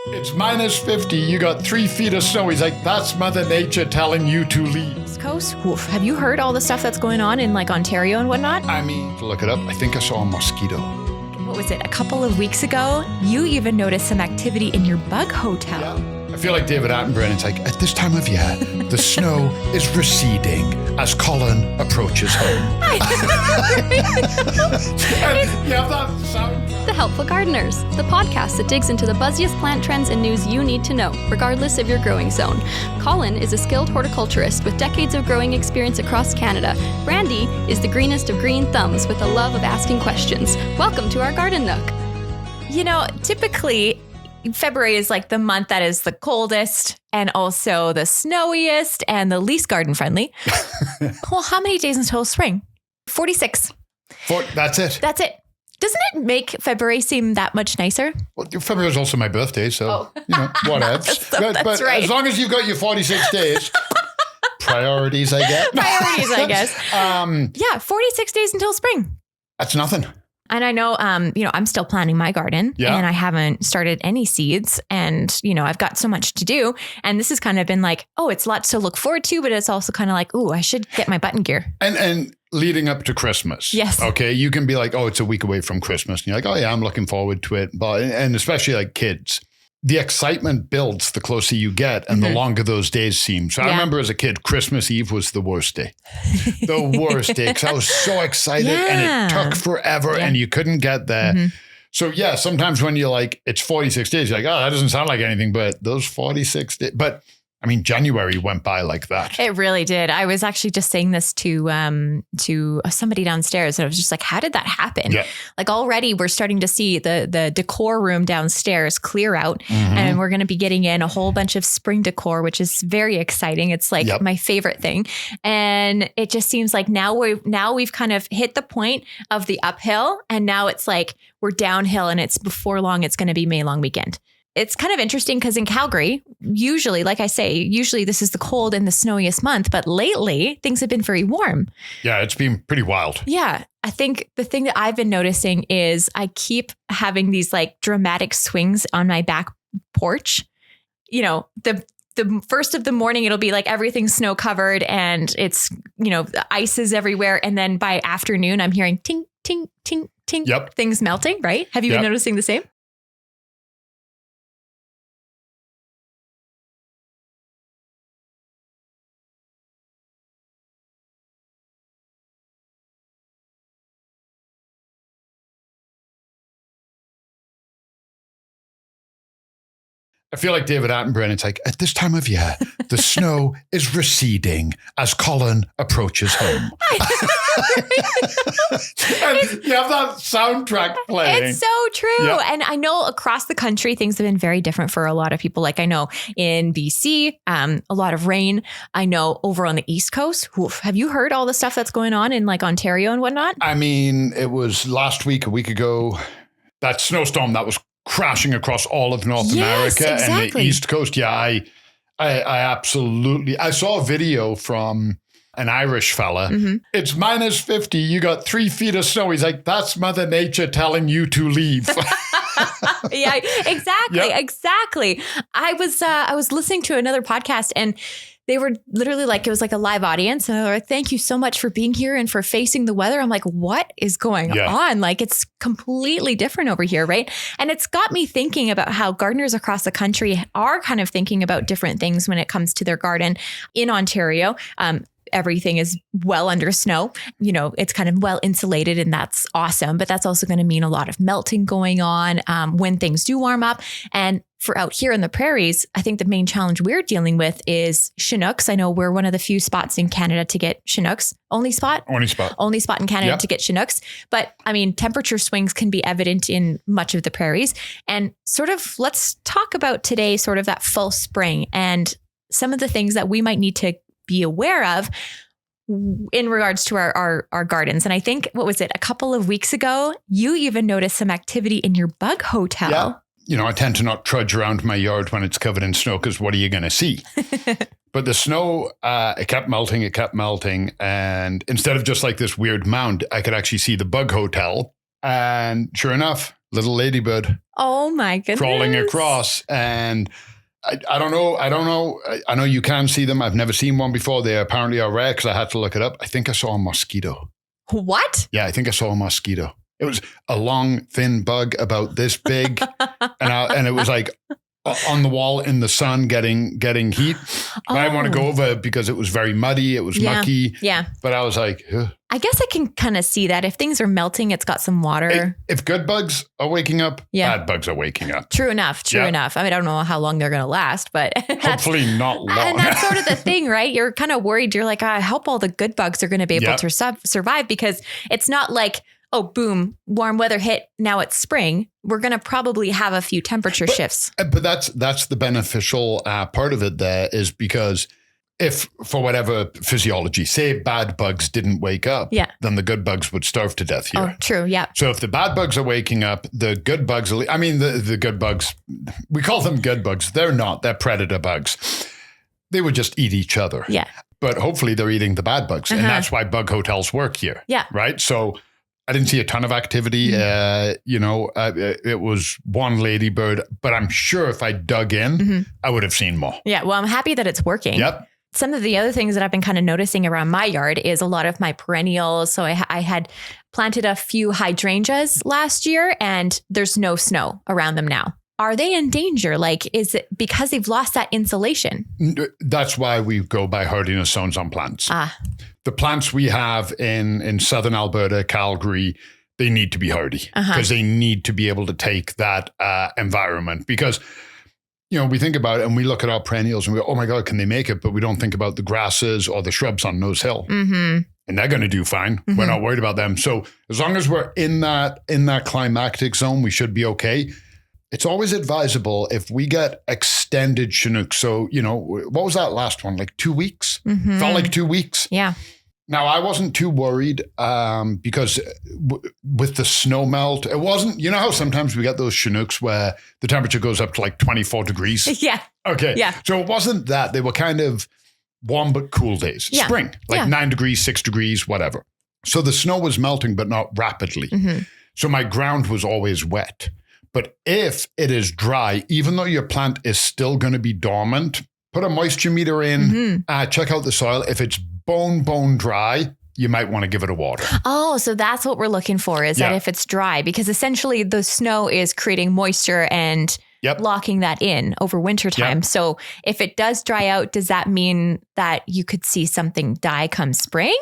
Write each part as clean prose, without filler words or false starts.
It's minus 50. You got 3 feet of snow. He's like, that's Mother Nature telling you to leave. East Coast? Oof. Have you heard all the stuff that's going on in like Ontario and whatnot? I mean, to look it up, I think I saw a mosquito. What was it? A couple of weeks ago, you even noticed some activity in your bug hotel. Yeah. I feel like David Attenborough. It's like, at this time of year, the snow is receding as Colin approaches home. And you have that sound. The Helpful Gardeners, the podcast that digs into the buzziest plant trends and news you need to know, regardless of your growing zone. Colin is a skilled horticulturist with decades of growing experience across Canada. Brandi is the greenest of green thumbs with a love of asking questions. Welcome to our Garden Nook. You know, typically, February is like the month that is the coldest and also the snowiest and the least garden friendly. Well, how many days until spring? 46. That's it. That's it. Doesn't it make February seem that much nicer? Well, February is also my birthday, so, you know, whatevs. That's right. As long as you've got your 46 days, priorities, I get. Priorities, I guess. Yeah, 46 days until spring. That's nothing. And I know, I'm still planting my garden and I haven't started any seeds and, I've got so much to do. And this has kind of been like, oh, it's lots to look forward to, but it's also kind of like, oh, I should get my button gear. And leading up to Christmas. Yes. Okay. You can be like, oh, it's a week away from Christmas. And you're like, oh yeah, I'm looking forward to it. But, and especially like kids, the excitement builds the closer you get and the longer those days seem. So I remember as a kid, Christmas Eve was the worst day. The worst day because I was so excited and it took forever and you couldn't get there. So yeah, sometimes when you're like, it's 46 days, you're like, oh, that doesn't sound like anything, but those 46 days, but I mean, January went by like that. It really did. I was actually just saying this to somebody downstairs and I was just like, how did that happen? Yeah. Like already we're starting to see the decor room downstairs clear out and we're going to be getting in a whole bunch of spring decor, which is very exciting. It's like my favorite thing. And it just seems like now we've kind of hit the point of the uphill and now it's like we're downhill and it's before long, it's going to be May long weekend. It's kind of interesting because in Calgary, usually, like I say, this is the cold and the snowiest month, but lately things have been very warm. Yeah, it's been pretty wild. Yeah. I think the thing that I've been noticing is I keep having these like dramatic swings on my back porch. The first of the morning, it'll be like everything's snow covered and it's, the ice is everywhere. And then by afternoon, I'm hearing tink, tink, tink, tink, things melting, right? Have you been noticing the same? I feel like David Attenborough. It's like, at this time of year, the snow is receding as Colin approaches home. And you have that soundtrack playing. It's so true. Yep. And I know across the country, things have been very different for a lot of people. Like I know in BC, a lot of rain. I know over on the East Coast. Have you heard all the stuff that's going on in like Ontario and whatnot? I mean, it was last week, a week ago, that snowstorm that was crashing across all of North America and the East Coast. Yeah, I absolutely. I saw a video from an Irish fella. It's minus 50. You got 3 feet of snow. He's like, that's Mother Nature telling you to leave. Yeah, exactly. Exactly. I was listening to another podcast and they were literally like, it was like a live audience. And they were like, thank you so much for being here and for facing the weather. I'm like, what is going on? Like, it's completely different over here, right? And it's got me thinking about how gardeners across the country are kind of thinking about different things when it comes to their garden. In Ontario, everything is well under snow. It's kind of well insulated and that's awesome. But that's also going to mean a lot of melting going on when things do warm up. And for out here in the prairies, I think the main challenge we're dealing with is Chinooks. I know we're one of the few spots in Canada to get Chinooks. Only spot in Canada to get Chinooks. But I mean, temperature swings can be evident in much of the prairies. And sort of let's talk about today, sort of that full spring and some of the things that we might need to be aware of in regards to our gardens. And I think, what was it? A couple of weeks ago, you even noticed some activity in your bug hotel. Yeah. I tend to not trudge around my yard when it's covered in snow because what are you going to see? But the snow, it kept melting. And instead of just like this weird mound, I could actually see the bug hotel. And sure enough, little ladybird. Oh my goodness. Crawling across. And I don't know. I know you can see them. I've never seen one before. They apparently are rare because I had to look it up. I think I saw a mosquito. What? Yeah, I think I saw a mosquito. It was a long, thin bug about this big. and it was like on the wall in the sun getting heat. I didn't want to go over it because it was very muddy. It was mucky. Yeah. But I was like, ugh. I guess I can kind of see that. If things are melting, it's got some water. If good bugs are waking up, bad bugs are waking up. True enough. I mean, I don't know how long they're going to last, but hopefully not long. And that's sort of the thing, right? You're kind of worried. You're like, I hope all the good bugs are going to be able to survive, because it's not like, oh, boom, warm weather hit. Now it's spring. We're going to probably have a few temperature shifts. But that's the beneficial part of it there, is because if for whatever physiology, say bad bugs didn't wake up, then the good bugs would starve to death here. Oh, true. Yeah. So if the bad bugs are waking up, the good bugs, the good bugs, we call them good bugs. They're not. They're predator bugs. They would just eat each other. Yeah. But hopefully they're eating the bad bugs. And that's why bug hotels work here. Yeah. Right. So I didn't see a ton of activity. It was one ladybird, but I'm sure if I dug in, I would have seen more. Yeah. Well, I'm happy that it's working. Yep. Some of the other things that I've been kind of noticing around my yard is a lot of my perennials. So I had planted a few hydrangeas last year, and there's no snow around them now. Are they in danger? Like, is it because they've lost that insulation? That's why we go by hardiness zones on plants. The plants we have in southern Alberta, Calgary, they need to be hardy because they need to be able to take that environment. Because, we think about it and we look at our perennials and we go, oh my God, can they make it? But we don't think about the grasses or the shrubs on Nose Hill. And they're going to do fine. We're not worried about them. So as long as we're in that climactic zone, we should be okay. It's always advisable if we get extended Chinook. So, what was that last one? Like 2 weeks? Felt like 2 weeks. Yeah. Now, I wasn't too worried because with the snow melt, it wasn't, how sometimes we get those Chinooks where the temperature goes up to like 24 degrees? Yeah. Okay. Yeah. So it wasn't that. They were kind of warm but cool days. Yeah. Spring, like 9 degrees, 6 degrees, whatever. So the snow was melting, but not rapidly. So my ground was always wet. But if it is dry, even though your plant is still going to be dormant, put a moisture meter in, check out the soil. If it's bone dry, you might want to give it a water. Oh, so that's what we're looking for, is that if it's dry, because essentially the snow is creating moisture and locking that in over winter time. So if it does dry out, does that mean that you could see something die come spring?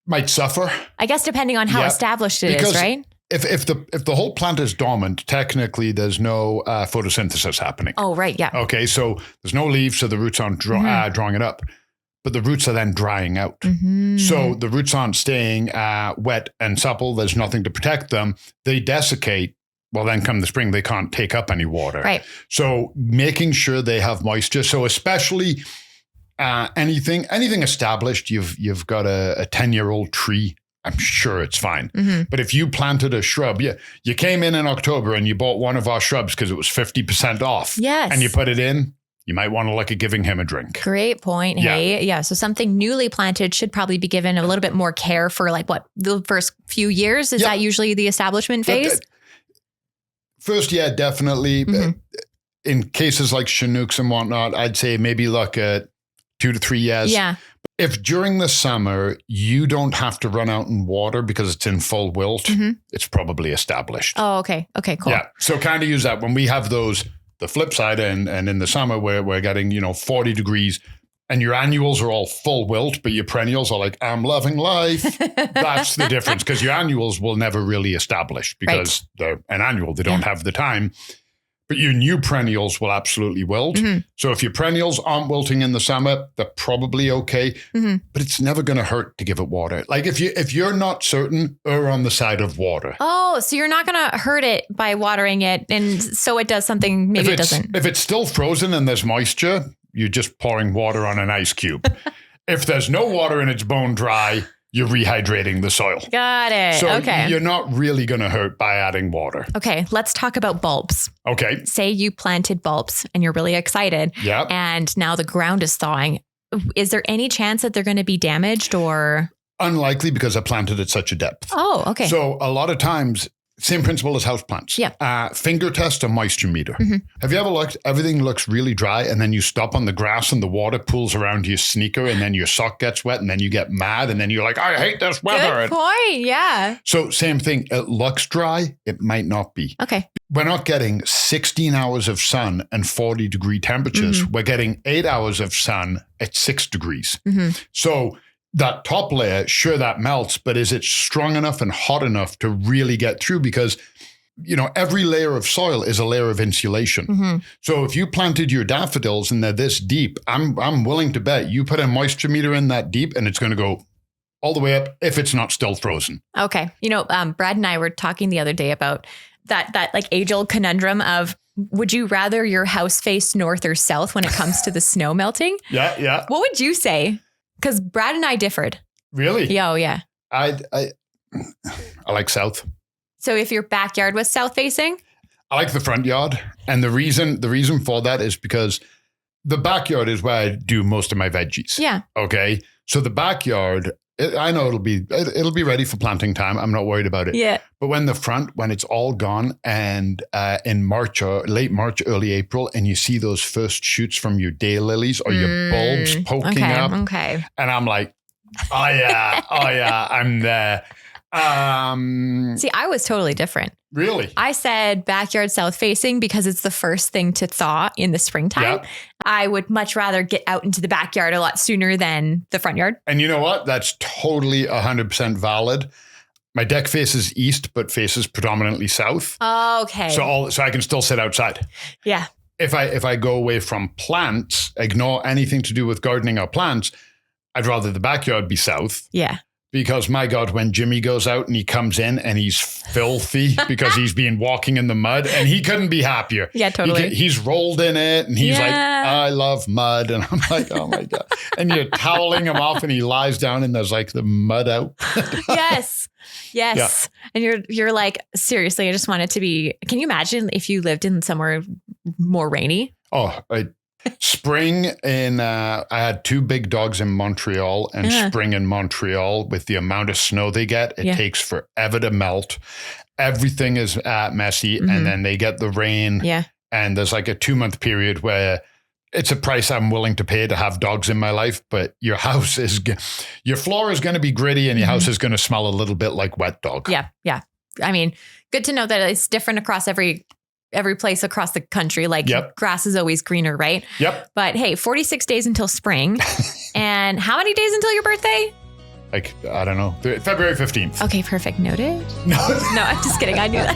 Might suffer. I guess depending on how established it is, right? If the whole plant is dormant, technically there's no photosynthesis happening. Oh, right. Yeah. Okay. So there's no leaves, so the roots aren't drawing it up. But the roots are then drying out. So the roots aren't staying wet and supple. There's nothing to protect them. They desiccate. Well, then come the spring, they can't take up any water. Right. So making sure they have moisture. So especially anything established, you've got a 10-year-old tree, I'm sure it's fine. But if you planted a shrub, you came in October and you bought one of our shrubs because it was 50% off. Yes. And you put it in, you might want to look at giving him a drink. Great point. Hey, yeah. So something newly planted should probably be given a little bit more care for the first few years. Is that usually the establishment phase? First, definitely. In cases like Chinooks and whatnot, I'd say maybe look at 2 to 3 years. Yeah. If during the summer you don't have to run out and water because it's in full wilt, it's probably established. Oh, okay. Okay, cool. Yeah. So kind of use that when we have those, the flip side, and in the summer where we're getting, 40 degrees and your annuals are all full wilt, but your perennials are like, I'm loving life. That's the difference, because your annuals will never really establish because they're an annual. They don't have the time. But your new perennials will absolutely wilt. So if your perennials aren't wilting in the summer, they're probably okay. But it's never going to hurt to give it water. Like if you're not certain, err on the side of water. Oh, so you're not going to hurt it by watering it, and so it does something maybe it doesn't. If it's still frozen and there's moisture, you're just pouring water on an ice cube. If there's no water and it's bone dry, you're rehydrating the soil. Got it. So okay. You're not really going to hurt by adding water. Okay, let's talk about bulbs. Okay. Say you planted bulbs and you're really excited. Yeah. And now the ground is thawing. Is there any chance that they're going to be damaged or? Unlikely, because I planted at such a depth. Oh, okay. So a lot of times Same principle as houseplants. Yeah. Finger test a moisture meter. Mm-hmm. Have you ever looked, everything looks really dry and then you stop on the grass and the water pools around your sneaker and then your sock gets wet and then you get mad and then you're like, I hate this weather. Good point. Yeah. So same thing. It looks dry. It might not be. Okay. We're not getting 16 hours of sun and 40 degree temperatures. Mm-hmm. We're getting 8 hours of sun at 6 degrees. Mm-hmm. So that top layer, sure, that melts, but is it strong enough and hot enough to really get through? Because, you know, every layer of soil is a layer of insulation. Mm-hmm. So if you planted your daffodils and they're this deep, I'm willing to bet you put a moisture meter in that deep and it's going to go all the way up if it's not still frozen. Okay. You know, Brad and I were talking the other day about that like age-old conundrum of, would you rather your house face north or south when it comes to the snow melting? Yeah. What would you say? Because Brad and I differed. Really? Yeah, oh yeah. I like south. So if your backyard was south facing? I like the front yard. And the reason for that is because the backyard is where I do most of my veggies. Yeah. Okay. So the backyard, I know it'll be ready for planting time. I'm not worried about it. Yeah. But when it's all gone and in March or late March, early April, and you see those first shoots from your daylilies or your bulbs poking up. Okay. And I'm like, oh yeah, I'm there. See, I was totally different. Really? I said backyard south facing because it's the first thing to thaw in the springtime. Yep. I would much rather get out into the backyard a lot sooner than the front yard. And you know what? That's totally 100% valid. My deck faces east, but faces predominantly south. Okay. So I can still sit outside. Yeah. If I go away from plants, ignore anything to do with gardening or plants, I'd rather the backyard be south. Yeah. Because my God, when Jimmy goes out and he comes in and he's filthy because he's been walking in the mud and he couldn't be happier. Yeah, totally. He's rolled in it and he's like, I love mud. And I'm like, oh my God. And you're toweling him off and he lies down and there's like the mud out. Yes. Yeah. And you're like, seriously, I just want it to be, can you imagine if you lived in somewhere more rainy? Oh, spring in, I had 2 big dogs in Montreal and spring in Montreal with the amount of snow they get, it takes forever to melt. Everything is messy and then they get the rain. Yeah. And there's like a 2-month period where it's a price I'm willing to pay to have dogs in my life, but your floor is going to be gritty and your house is going to smell a little bit like wet dog. Yeah. Yeah. I mean, good to know that it's different across every place across the country. Like grass is always greener, right? Yep. But hey, 46 days until spring. And how many days until your birthday? Like, I don't know, February 15th. Okay, perfect. Noted. No, I'm just kidding. I knew that.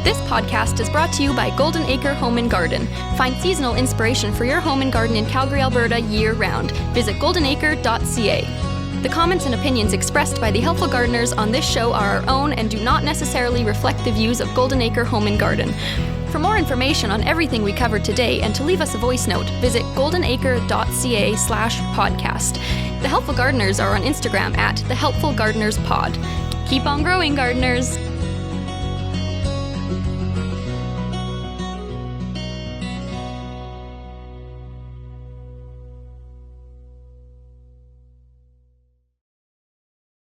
This podcast is brought to you by Golden Acre Home and Garden. Find seasonal inspiration for your home and garden in Calgary, Alberta year-round. Visit goldenacre.ca. The comments and opinions expressed by the Helpful Gardeners on this show are our own and do not necessarily reflect the views of Golden Acre Home and Garden. For more information on everything we covered today and to leave us a voice note, visit goldenacre.ca/podcast. The Helpful Gardeners are on Instagram at The Helpful Gardeners Pod. Keep on growing, gardeners!